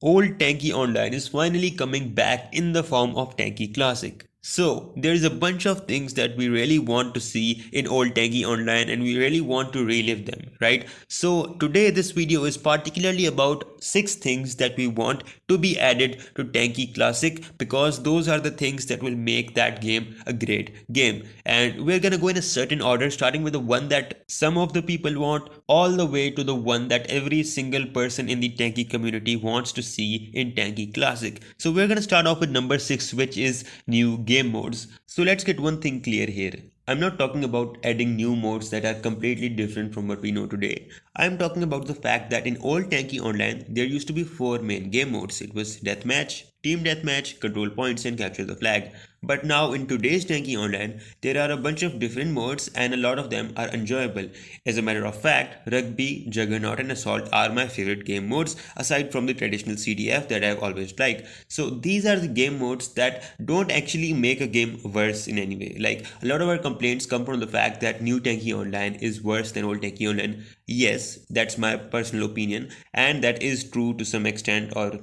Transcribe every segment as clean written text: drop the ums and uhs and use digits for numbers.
Old Tanki Online is finally coming back in the form of Tanki Classic. So, there is a bunch of things that we really want to see in Old Tanki Online and we really want to relive them, right? So, today this video is particularly about 6 things that we want to be added to Tanki Classic because those are the things that will make that game a great game. And we're gonna go in a certain order, starting with the one that some of the people want, all the way to the one that every single person in the Tanki community wants to see in Tanki Classic. So we're gonna start off with number 6, which is new game modes. So let's get one thing clear here. I'm not talking about adding new modes that are completely different from what we know today. I'm talking about the fact that in old Tanki Online, there used to be 4 main game modes. It was Deathmatch, Team Deathmatch, Control Points, and Capture the Flag. But now in today's Tanki Online, there are a bunch of different modes and a lot of them are enjoyable. As a matter of fact, Rugby, Juggernaut, and Assault are my favorite game modes aside from the traditional CDF that I've always liked. So these are the game modes that don't actually make a game worse in any way. Like a lot of our complaints come from the fact that new Tanki Online is worse than old Tanki Online. Yes, that's my personal opinion, and that is true to some extent, or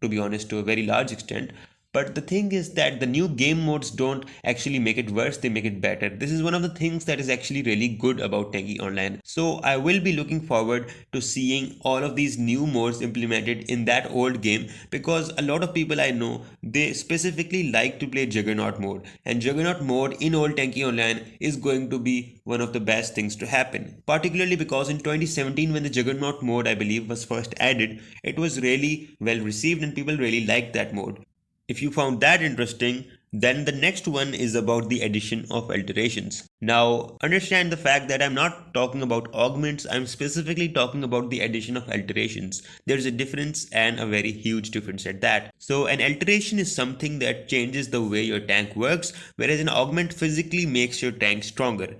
to be honest, to a very large extent. But the thing is that the new game modes don't actually make it worse, they make it better. This is one of the things that is actually really good about Tanki Online. So I will be looking forward to seeing all of these new modes implemented in that old game, because a lot of people I know, they specifically like to play Juggernaut mode, and Juggernaut mode in old Tanki Online is going to be one of the best things to happen, particularly because in 2017 when the Juggernaut mode I believe was first added, it was really well received and people really liked that mode. If you found that interesting, then the next one is about the addition of alterations. Now, understand the fact that I'm not talking about augments, I'm specifically talking about the addition of alterations. There's a difference, and a very huge difference at that. So, an alteration is something that changes the way your tank works, whereas an augment physically makes your tank stronger.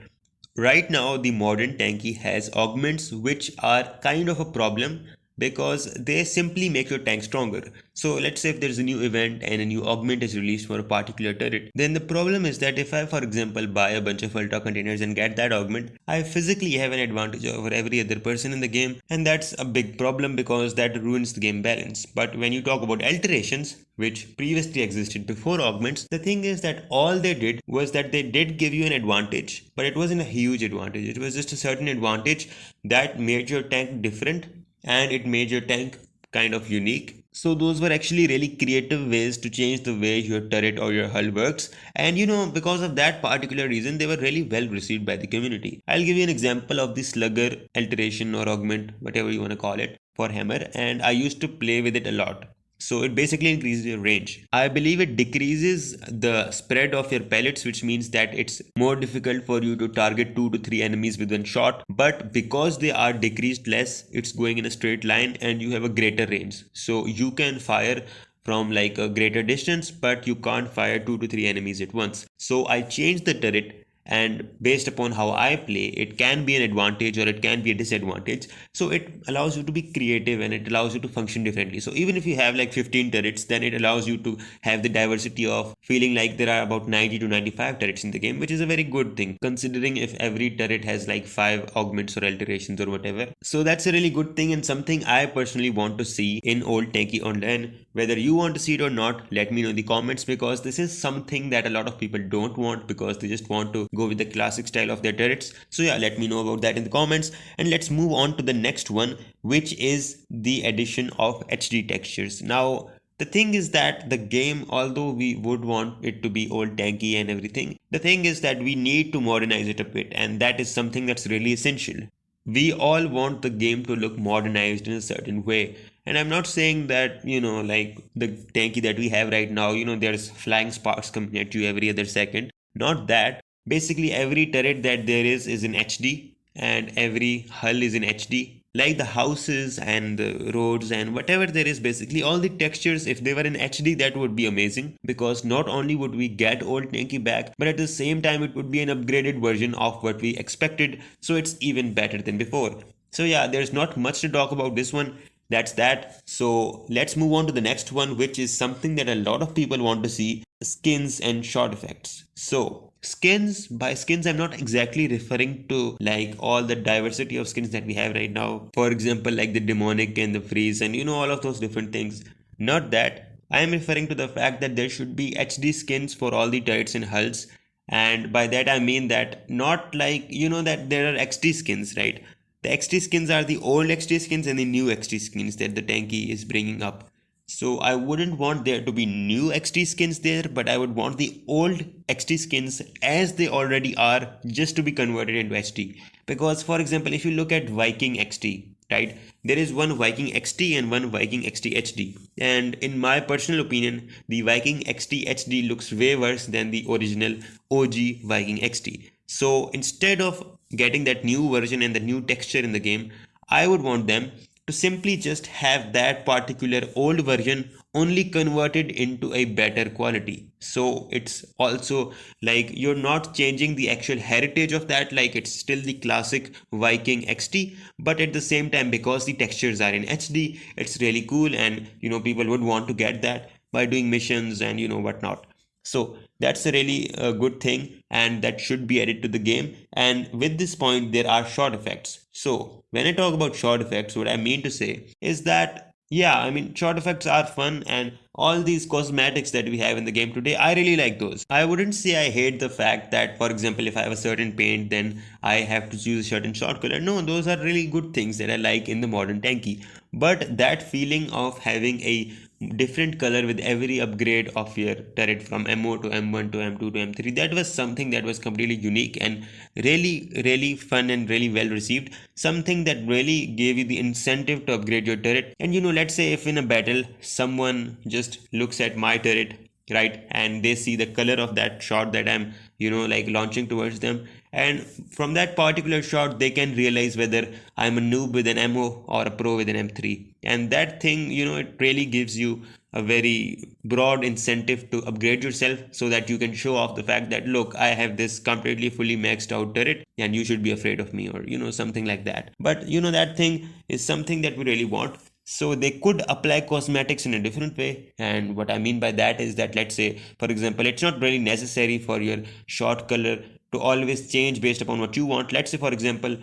Right now, the modern tanky has augments which are kind of a problem because they simply make your tank stronger. So let's say if there's a new event and a new augment is released for a particular turret, then the problem is that if I, for example, buy a bunch of ultra containers and get that augment, I physically have an advantage over every other person in the game, and that's a big problem because that ruins the game balance. But when you talk about alterations, which previously existed before augments, the thing is that all they did was that they did give you an advantage, but it wasn't a huge advantage. It was just a certain advantage that made your tank different and it made your tank kind of unique. So those were actually really creative ways to change the way your turret or your hull works. And because of that particular reason, they were really well received by the community. I'll give you an example of the slugger alteration or augment, whatever you want to call it, for hammer, and I used to play with it a lot. So it basically increases your range. I believe it decreases the spread of your pellets, which means that it's more difficult for you to target 2 to 3 enemies with one shot. But because they are decreased less, it's going in a straight line and you have a greater range. So you can fire from like a greater distance, but you can't fire 2 to 3 enemies at once. So I changed the turret, and based upon how I play, it can be an advantage or it can be a disadvantage. So it allows you to be creative and it allows you to function differently. So even if you have like 15 turrets, then it allows you to have the diversity of feeling like there are about 90 to 95 turrets in the game, which is a very good thing considering if every turret has like 5 augments or alterations or whatever. So that's a really good thing and something I personally want to see in old Tanki Online. Whether you want to see it or not, let me know in the comments, because this is something that a lot of people don't want because they just want to go with the classic style of their turrets. So yeah, let me know about that in the comments, and let's move on to the next one, which is the addition of HD textures. Now the thing is that the game, although we would want it to be old tanky and everything, the thing is that we need to modernize it a bit, and that is something that's really essential. We all want the game to look modernized in a certain way, and I'm not saying that like the tanky that we have right now, there's flying sparks coming at you every other second. Not that. Basically every turret that there is in HD, and every hull is in HD, like the houses and the roads and whatever there is. Basically all the textures, if they were in HD, that would be amazing, because not only would we get old tanky back, but at the same time it would be an upgraded version of what we expected, so it's even better than before. So yeah, there's not much to talk about this one. That's that. So let's move on to the next one, which is something that a lot of people want to see: skins and shot effects. So skins, by skins I'm not exactly referring to like all the diversity of skins that we have right now, for example like the demonic and the freeze and all of those different things. Not that. I am referring to the fact that there should be HD skins for all the turrets and hulls, and by that I mean that not like that there are XT skins, right? The XT skins are the old XT skins and the new XT skins that the Tanky is bringing up. So I wouldn't want there to be new XT skins there, but I would want the old XT skins as they already are just to be converted into HD. Because for example, if you look at Viking XT, right, there is one Viking XT and one Viking XT HD. And in my personal opinion, the Viking XT HD looks way worse than the original OG Viking XT. So instead of getting that new version and the new texture in the game, I would want them to simply just have that particular old version only converted into a better quality. So it's also like you're not changing the actual heritage of that, like it's still the classic Viking XT, but at the same time, because the textures are in HD, it's really cool, and people would want to get that by doing missions and whatnot. So that's a really good thing, and that should be added to the game. And with this point, there are shot effects. So when I talk about shot effects, what I mean to say is that, yeah, I mean, shot effects are fun, and all these cosmetics that we have in the game today, I really like those. I wouldn't say I hate the fact that, for example, if I have a certain paint, then I have to choose a certain shot color. No, those are really good things that I like in the modern tanky. But that feeling of having a different color with every upgrade of your turret from MO to M1 to M2 to M3, that was something that was completely unique and really fun and really well received. Something that really gave you the incentive to upgrade your turret. And let's say if in a battle someone just looks at my turret, right, and they see the color of that shot that I'm like launching towards them, and from that particular shot they can realize whether I'm a noob with an MO or a pro with an M3. And that thing, it really gives you a very broad incentive to upgrade yourself, so that you can show off the fact that, look, I have this completely fully maxed out turret and you should be afraid of me, or something like that. But that thing is something that we really want. So they could apply cosmetics in a different way. And what I mean by that is that, let's say, for example, it's not really necessary for your short color to always change based upon what you want. Let's say, for example,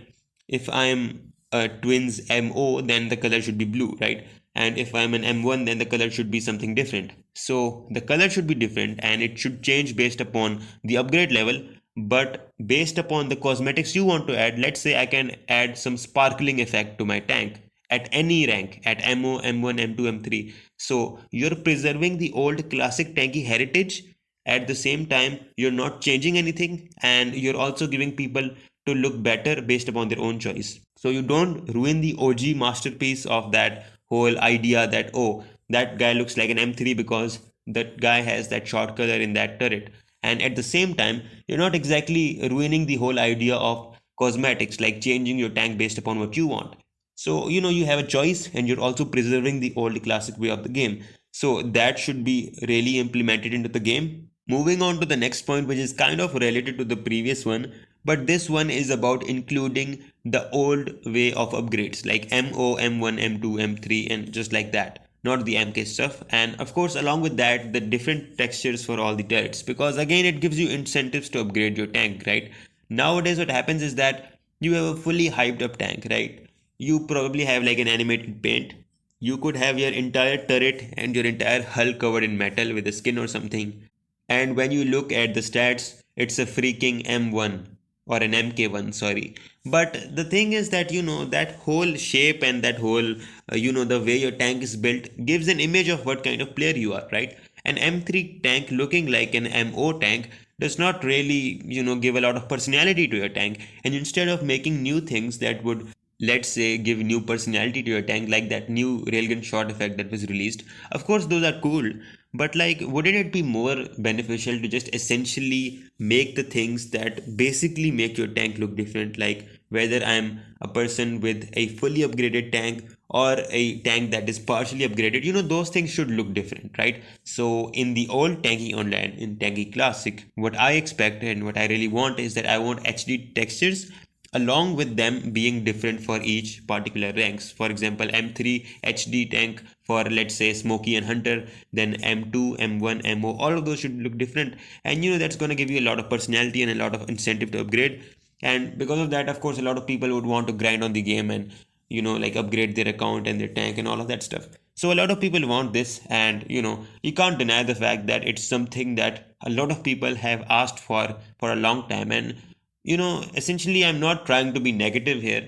if I'm a twins MO, then the color should be blue, right? And if I'm an M1, then the color should be something different. So the color should be different and it should change based upon the upgrade level. But based upon the cosmetics you want to add, let's say I can add some sparkling effect to my tank at any rank, at MO, M1, M2, M3. So you're preserving the old classic tanky heritage. At the same time, you're not changing anything, and you're also giving people to look better based upon their own choice. So you don't ruin the OG masterpiece of that whole idea that, oh, that guy looks like an M3 because that guy has that short color in that turret. And at the same time, you're not exactly ruining the whole idea of cosmetics, like changing your tank based upon what you want. So, you have a choice, and you're also preserving the old classic way of the game. So that should be really implemented into the game. Moving on to the next point, which is kind of related to the previous one, but this one is about including the old way of upgrades like MO, M1, M2, M3, and just like that, not the MK stuff. And of course, along with that, the different textures for all the turrets, because again, it gives you incentives to upgrade your tank, right? Nowadays, what happens is that you have a fully hyped up tank, right? You probably have like an animated paint. You could have your entire turret and your entire hull covered in metal with a skin or something. And when you look at the stats, it's a freaking M1 or an MK1, sorry. But the thing is that, that whole shape and that whole, the way your tank is built gives an image of what kind of player you are, right? An M3 tank looking like an MO tank does not really, give a lot of personality to your tank. And instead of making new things that would, let's say, give new personality to your tank, like that new railgun shot effect that was released, of course those are cool, but like, wouldn't it be more beneficial to just essentially make the things that basically make your tank look different, like whether I'm a person with a fully upgraded tank or a tank that is partially upgraded, those things should look different, right? So in the old Tanki Online, in Tanki Classic, what I expect and what I really want is that I want HD textures. along with them being different for each particular ranks. For example, M3 HD tank for, let's say, Smoky and Hunter, then M2, M1, MO, all of those should look different. And that's going to give you a lot of personality and a lot of incentive to upgrade. And because of that, of course, a lot of people would want to grind on the game and like upgrade their account and their tank and all of that stuff. So a lot of people want this, and you can't deny the fact that it's something that a lot of people have asked for a long time. And essentially, I'm not trying to be negative here,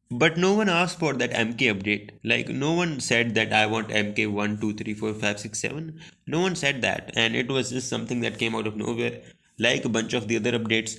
but no one asked for that MK update. Like, no one said that I want MK 1, 2, 3, 4, 5, 6, 7. No one said that, and it was just something that came out of nowhere, like a bunch of the other updates.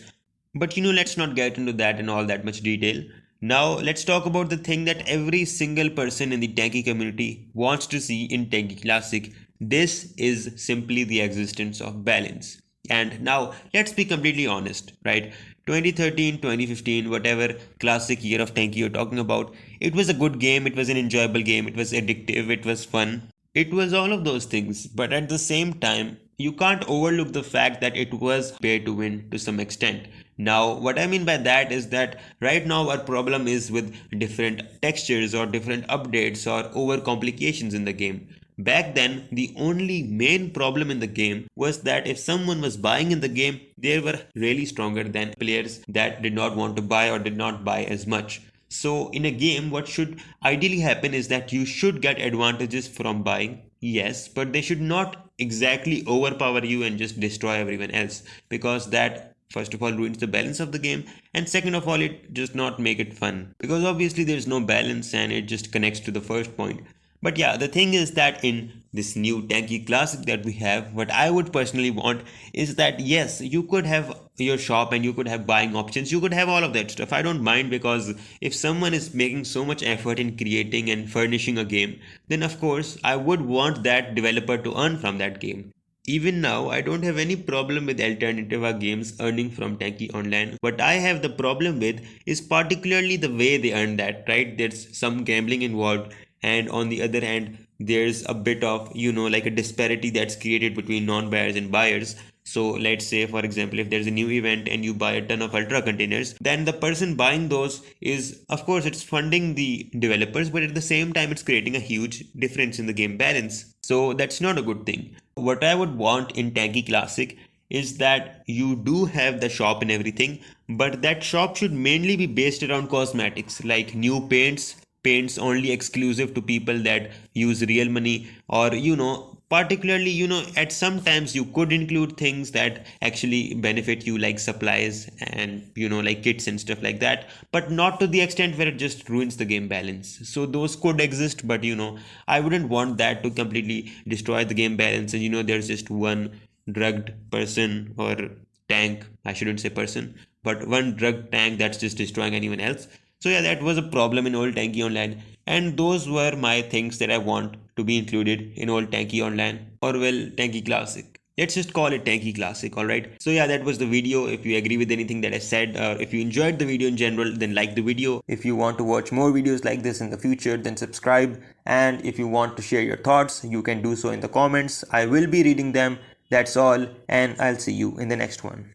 But let's not get into that in all that much detail. Now, let's talk about the thing that every single person in the Tanki community wants to see in Tanki Classic. This is simply the existence of balance. And now, let's be completely honest, right? 2013, 2015, whatever classic year of Tanki you're talking about, it was a good game, it was an enjoyable game, it was addictive, it was fun. It was all of those things, but at the same time, you can't overlook the fact that it was pay to win to some extent. Now, what I mean by that is that right now our problem is with different textures or different updates or over complications in the game. Back then, the only main problem in the game was that if someone was buying in the game, they were really stronger than players that did not want to buy or did not buy as much. So, in a game, what should ideally happen is that you should get advantages from buying, yes, but they should not exactly overpower you and just destroy everyone else, because that first of all ruins the balance of the game, and second of all, it does not make it fun, because obviously there's no balance and it just connects to the first point. But yeah, the thing is that in this new Tanki Classic that we have, what I would personally want is that yes, you could have your shop and you could have buying options, you could have all of that stuff. I don't mind, because if someone is making so much effort in creating and furnishing a game, then of course I would want that developer to earn from that game. Even now, I don't have any problem with alternative games earning from Tanki Online. What I have the problem with is particularly the way they earn that, right? There's some gambling involved, and on the other hand, there's a bit of, like a disparity that's created between non-buyers and buyers. So let's say, for example, if there's a new event and you buy a ton of ultra containers, then the person buying those is, of course, it's funding the developers, but at the same time, it's creating a huge difference in the game balance. So that's not a good thing. What I would want in Tanki Classic is that you do have the shop and everything, but that shop should mainly be based around cosmetics, like new paints only exclusive to people that use real money, or particularly, at some times you could include things that actually benefit you, like supplies and like kits and stuff like that, but not to the extent where it just ruins the game balance. So those could exist, but I wouldn't want that to completely destroy the game balance, and there's just one drugged person or tank, I shouldn't say person, but one drugged tank that's just destroying anyone else. So yeah, that was a problem in old Tanki Online, and those were my things that I want to be included in old Tanki Online, or well, Tanki Classic. Let's just call it Tanki Classic, alright? So yeah, that was the video. If you agree with anything that I said, or if you enjoyed the video in general, then like the video. If you want to watch more videos like this in the future, then subscribe. And if you want to share your thoughts, you can do so in the comments. I will be reading them. That's all, and I'll see you in the next one.